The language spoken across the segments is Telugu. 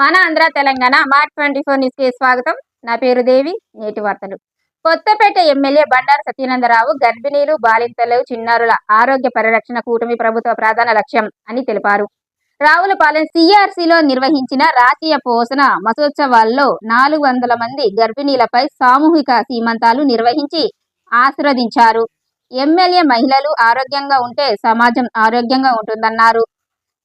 మన ఆంధ్ర తెలంగాణ మార్ట్ 24 న్యూస్ కి స్వాగతం. నా పేరు దేవి. నేటి వార్తలు. కొత్తపేట ఎమ్మెల్యే బండారు సత్యనందరావు గర్భిణీలు, బాలింతలు, చిన్నారుల ఆరోగ్య పరిరక్షణ కూటమి ప్రభుత్వ ప్రధాన లక్ష్యం అని తెలిపారు. రావులపాలెం సిఆర్సిలో నిర్వహించిన రాష్ట్రీయ పోషణ మసోత్సవాల్లో 400 మంది గర్భిణీలపై సామూహిక సీమంతాలు నిర్వహించి ఆశీర్వదించారు. ఎమ్మెల్యే మహిళలు ఆరోగ్యంగా ఉంటే సమాజం ఆరోగ్యంగా ఉంటుందన్నారు.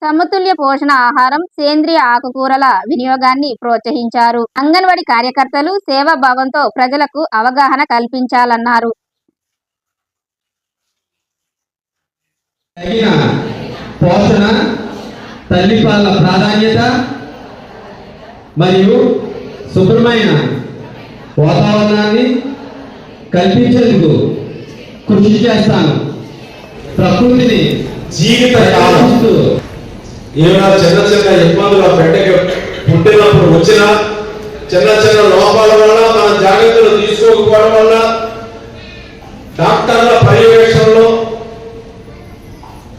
సమతుల్య పోషణ ఆహారం, సేంద్రియ ఆకుకూరల వినియోగాన్ని ప్రోత్సహించారు. అంగన్వాడీ కార్యకర్తలు సేవాభావంతో ప్రజలకు అవగాహన కల్పించాలన్నారు. పోషణ, తల్లిపాల ప్రాధాన్యత మరియు శుభ్రమైన వాతావరణాన్ని కల్పించేందుకు కృషి చేస్తాను. ప్రకృతిని జీవిత కాలం ఏమైనా చిన్న చిన్న ఇబ్బందులు బిడ్డకి పుట్టినప్పుడు వచ్చిన చిన్న చిన్న లోపాల వల్ల మన జాగ్రత్తలు తీసుకోకపోవడం వల్ల డాక్టర్ల పర్యవేక్షణలో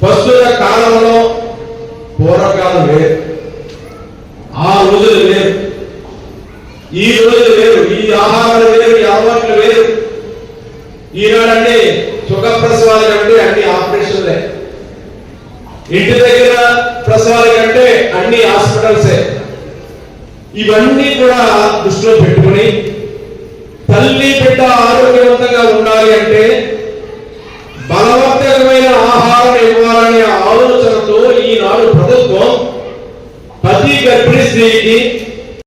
ప్రస్తుత కాలంలో పూర్వకాలం వేరు, ఆ రోజులు వేరు, ఈ రోజులు వేరు, ఈ ఆహారాలు వేరు, ఈ అలవాట్లు వేరు. ఈనాడంటే సుఖప్రసవాల కంటే అన్ని ఆపరేషన్లే, ఇంటి దగ్గర ప్రసవాల కంటే అన్ని హాస్పిటల్సే. ఇవన్నీ కూడా దృష్టిలో పెట్టుకుని తల్లి బిడ్డ